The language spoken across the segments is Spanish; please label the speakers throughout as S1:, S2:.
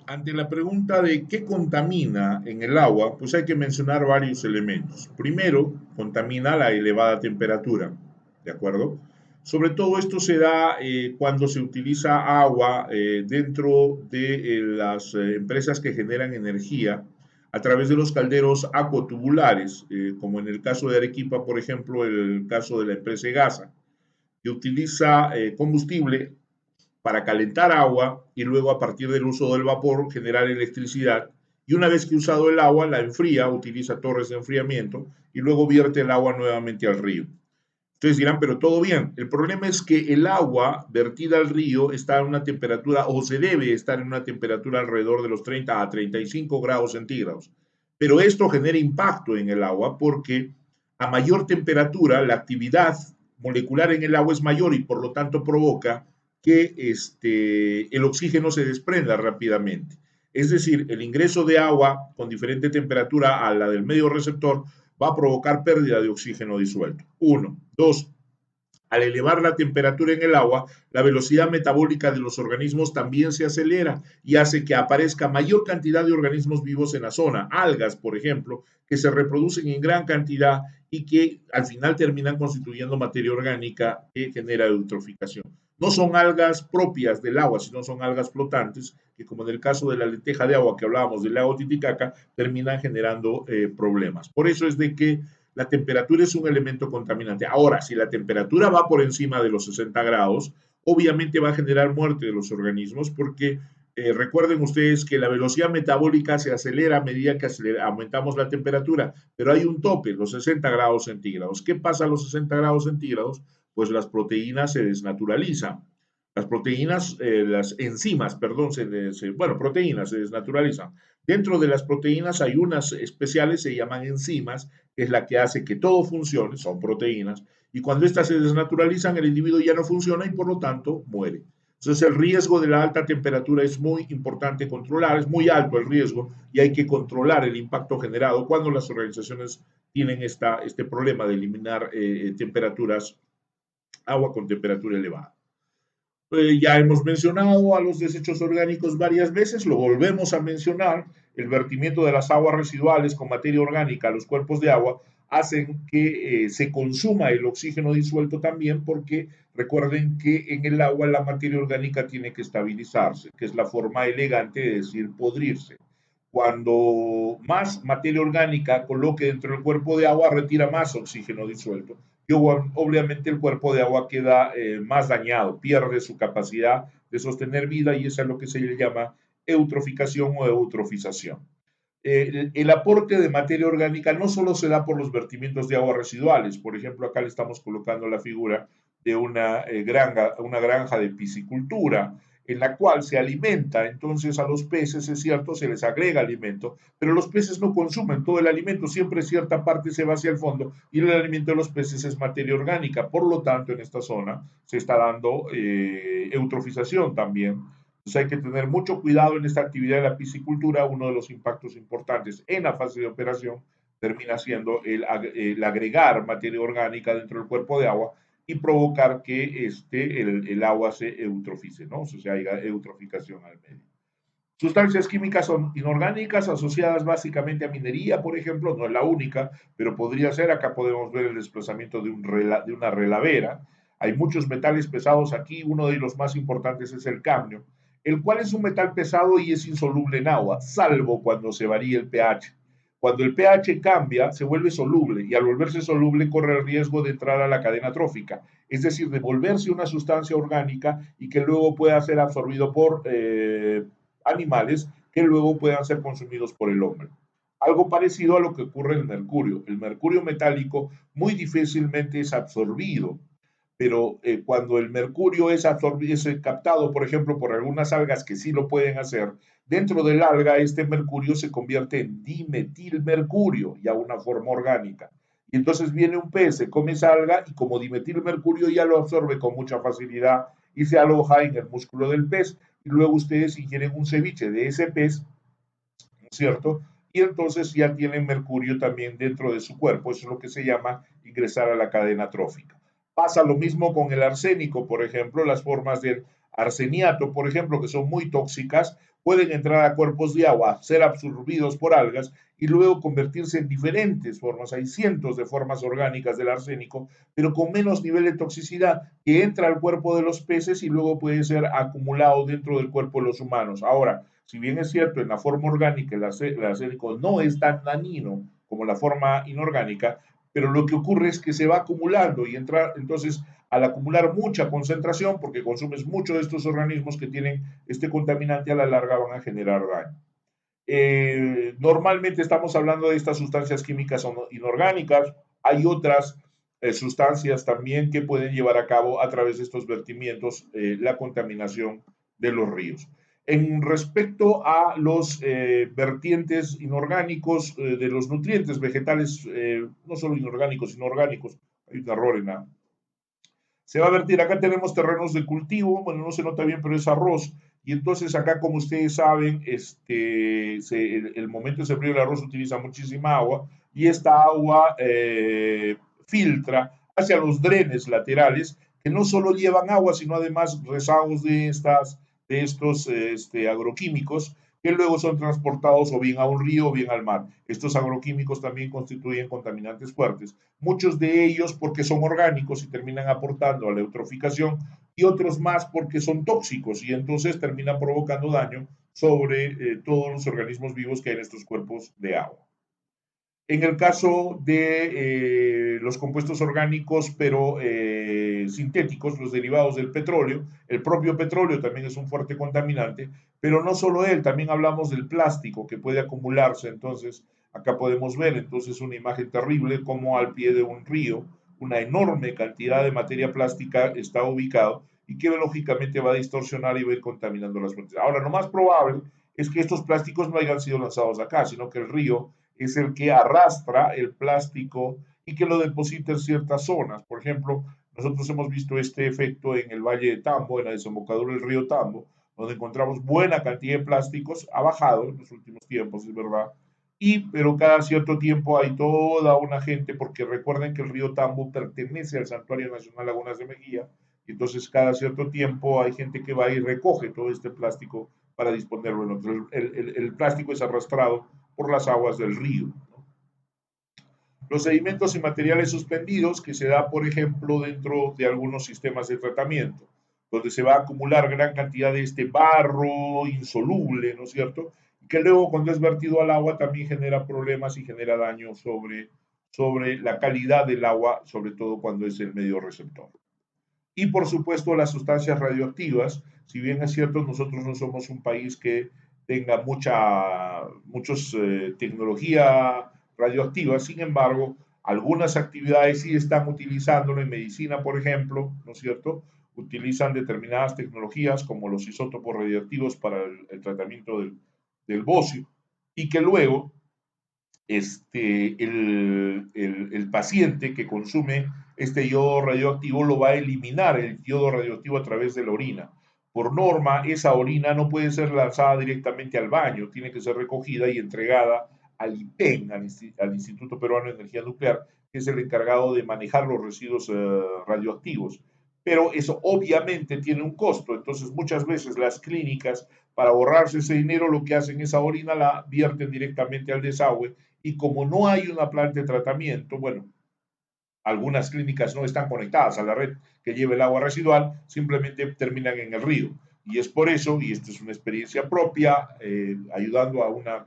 S1: Ante la pregunta de qué contamina en el agua, pues hay que mencionar varios elementos. Primero, contamina la elevada temperatura, ¿de acuerdo? Sobre todo esto se da cuando se utiliza agua dentro de las empresas que generan energía a través de los calderos acuatubulares, como en el caso de Arequipa, por ejemplo, el caso de la empresa Gasa, que utiliza combustible para calentar agua y luego a partir del uso del vapor generar electricidad. Y una vez que usado el agua, la enfría, utiliza torres de enfriamiento y luego vierte el agua nuevamente al río. Ustedes dirán, pero todo bien. El problema es que el agua vertida al río está a una temperatura, o se debe estar en una temperatura alrededor de los 30 a 35 grados centígrados. Pero esto genera impacto en el agua porque a mayor temperatura la actividad molecular en el agua es mayor y por lo tanto provoca que el oxígeno se desprenda rápidamente. Es decir, el ingreso de agua con diferente temperatura a la del medio receptor va a provocar pérdida de oxígeno disuelto. Uno. Dos, al elevar la temperatura en el agua, la velocidad metabólica de los organismos también se acelera y hace que aparezca mayor cantidad de organismos vivos en la zona, algas, por ejemplo, que se reproducen en gran cantidad y que al final terminan constituyendo materia orgánica que genera eutroficación. No son algas propias del agua, sino son algas flotantes que, como en el caso de la lenteja de agua que hablábamos del lago Titicaca, terminan generando problemas. Por eso es de que la temperatura es un elemento contaminante. Ahora, si la temperatura va por encima de los 60 grados, obviamente va a generar muerte de los organismos porque recuerden ustedes que la velocidad metabólica se acelera a medida que aumentamos la temperatura, pero hay un tope, los 60 grados centígrados. ¿Qué pasa a los 60 grados centígrados? Pues las proteínas se desnaturalizan. Las proteínas, las enzimas, perdón, bueno, proteínas se desnaturalizan. Dentro de las proteínas hay unas especiales, se llaman enzimas, que es la que hace que todo funcione, son proteínas, y cuando éstas se desnaturalizan, el individuo ya no funciona y por lo tanto muere. Entonces el riesgo de la alta temperatura es muy importante controlar, es muy alto el riesgo y hay que controlar el impacto generado cuando las organizaciones tienen este problema de eliminar temperaturas, agua con temperatura elevada. Ya hemos mencionado a los desechos orgánicos varias veces, lo volvemos a mencionar, el vertimiento de las aguas residuales con materia orgánica a los cuerpos de agua hacen que se consuma el oxígeno disuelto también porque recuerden que en el agua la materia orgánica tiene que estabilizarse, que es la forma elegante de decir podrirse. Cuando más materia orgánica coloque dentro del cuerpo de agua, retira más oxígeno disuelto. Y obviamente el cuerpo de agua queda más dañado, pierde su capacidad de sostener vida y eso es lo que se le llama eutroficación o eutrofización. El aporte de materia orgánica no solo se da por los vertimientos de aguas residuales, por ejemplo, acá le estamos colocando la figura de una granja de piscicultura en la cual se alimenta entonces a los peces, es cierto, se les agrega alimento, pero los peces no consumen todo el alimento, siempre cierta parte se va hacia el fondo y el alimento de los peces es materia orgánica, por lo tanto en esta zona se está dando eutrofización también. Entonces hay que tener mucho cuidado en esta actividad de la piscicultura. Uno de los impactos importantes en la fase de operación termina siendo el agregar materia orgánica dentro del cuerpo de agua y provocar que el agua se eutrofice, ¿no? O sea, haya eutroficación al medio. Sustancias químicas son inorgánicas asociadas básicamente a minería, por ejemplo, no es la única, pero podría ser. Acá podemos ver el desplazamiento de una relavera. Hay muchos metales pesados aquí, uno de los más importantes es el cadmio, el cual es un metal pesado y es insoluble en agua, salvo cuando se varía el pH. Cuando el pH cambia, se vuelve soluble y al volverse soluble corre el riesgo de entrar a la cadena trófica, es decir, de volverse una sustancia orgánica y que luego pueda ser absorbido por animales que luego puedan ser consumidos por el hombre. Algo parecido a lo que ocurre en el mercurio. El mercurio metálico muy difícilmente es absorbido, pero cuando el mercurio es captado, por ejemplo, por algunas algas que sí lo pueden hacer, dentro del alga este mercurio se convierte en dimetilmercurio, ya una forma orgánica. Y entonces viene un pez, se come esa alga y como dimetilmercurio ya lo absorbe con mucha facilidad y se aloja en el músculo del pez. Y luego ustedes ingieren un ceviche de ese pez, ¿cierto? Y entonces ya tienen mercurio también dentro de su cuerpo. Eso es lo que se llama ingresar a la cadena trófica. Pasa lo mismo con el arsénico, por ejemplo, las formas del arseniato, por ejemplo, que son muy tóxicas, pueden entrar a cuerpos de agua, ser absorbidos por algas y luego convertirse en diferentes formas. Hay cientos de formas orgánicas del arsénico, pero con menos nivel de toxicidad que entra al cuerpo de los peces y luego puede ser acumulado dentro del cuerpo de los humanos. Ahora, si bien es cierto, en la forma orgánica el arsénico no es tan dañino como la forma inorgánica, pero lo que ocurre es que se va acumulando y entra, entonces, al acumular mucha concentración, porque consumes mucho de estos organismos que tienen este contaminante, a la larga van a generar daño. Normalmente estamos hablando de estas sustancias químicas inorgánicas, hay otras sustancias también que pueden llevar a cabo a través de estos vertimientos la contaminación de los ríos. En respecto a los vertientes inorgánicos de los nutrientes vegetales, no solo inorgánicos, sino orgánicos, hay un error en la, se va a vertir. Acá tenemos terrenos de cultivo, bueno, no se nota bien, pero es arroz. Y entonces acá, como ustedes saben, el momento de sembrar el arroz utiliza muchísima agua y esta agua filtra hacia los drenes laterales que no solo llevan agua, sino además rezagos de estos agroquímicos que luego son transportados o bien a un río o bien al mar. Estos agroquímicos también constituyen contaminantes fuertes, muchos de ellos porque son orgánicos y terminan aportando a la eutroficación y otros más porque son tóxicos y entonces terminan provocando daño sobre todos los organismos vivos que hay en estos cuerpos de agua. En el caso de los compuestos orgánicos, pero sintéticos, los derivados del petróleo, el propio petróleo también es un fuerte contaminante, pero no solo él, también hablamos del plástico que puede acumularse. Entonces, acá podemos ver entonces una imagen terrible como al pie de un río, una enorme cantidad de materia plástica está ubicado y que lógicamente va a distorsionar y va a ir contaminando las fuentes. Ahora, lo más probable es que estos plásticos no hayan sido lanzados acá, sino que el río es el que arrastra el plástico y que lo deposita en ciertas zonas. Por ejemplo, nosotros hemos visto este efecto en el Valle de Tambo, en la desembocadura del río Tambo, donde encontramos buena cantidad de plásticos. Ha bajado en los últimos tiempos, es verdad, pero cada cierto tiempo hay toda una gente, porque recuerden que el río Tambo pertenece al Santuario Nacional Lagunas de Mejía, y entonces cada cierto tiempo hay gente que va y recoge todo este plástico para disponerlo en otro. El plástico es arrastrado por las aguas del río. ¿No? Los sedimentos y materiales suspendidos que se da, por ejemplo, dentro de algunos sistemas de tratamiento, donde se va a acumular gran cantidad de este barro insoluble, ¿no es cierto? Y que luego cuando es vertido al agua también genera problemas y genera daño sobre la calidad del agua, sobre todo cuando es el medio receptor. Y por supuesto las sustancias radioactivas, si bien es cierto, nosotros no somos un país que tenga muchos tecnología radioactiva, sin embargo, algunas actividades sí están utilizándolo en medicina, por ejemplo, ¿no es cierto? Utilizan determinadas tecnologías como los isótopos radioactivos para el tratamiento del bocio y que luego el paciente que consume este yodo radioactivo lo va a eliminar el yodo radioactivo a través de la orina. Por norma, esa orina no puede ser lanzada directamente al baño, tiene que ser recogida y entregada al IPEN, al Instituto Peruano de Energía Nuclear, que es el encargado de manejar los residuos radioactivos. Pero eso obviamente tiene un costo, entonces muchas veces las clínicas, para ahorrarse ese dinero, lo que hacen es esa orina la vierten directamente al desagüe y como no hay una planta de tratamiento, bueno, algunas clínicas no están conectadas a la red que lleva el agua residual, simplemente terminan en el río. Y es por eso, y esta es una experiencia propia, ayudando a una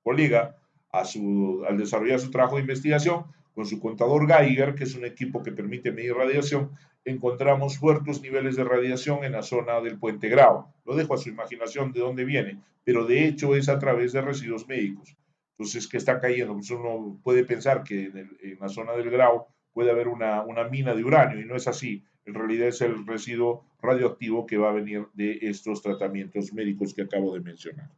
S1: colega al desarrollar su trabajo de investigación, con su contador Geiger, que es un equipo que permite medir radiación, encontramos fuertes niveles de radiación en la zona del Puente Grau. Lo dejo a su imaginación de dónde viene, pero de hecho es a través de residuos médicos. Entonces, ¿qué está cayendo? Pues uno puede pensar que en la zona del Grau puede haber una mina de uranio y no es así. En realidad es el residuo radioactivo que va a venir de estos tratamientos médicos que acabo de mencionar.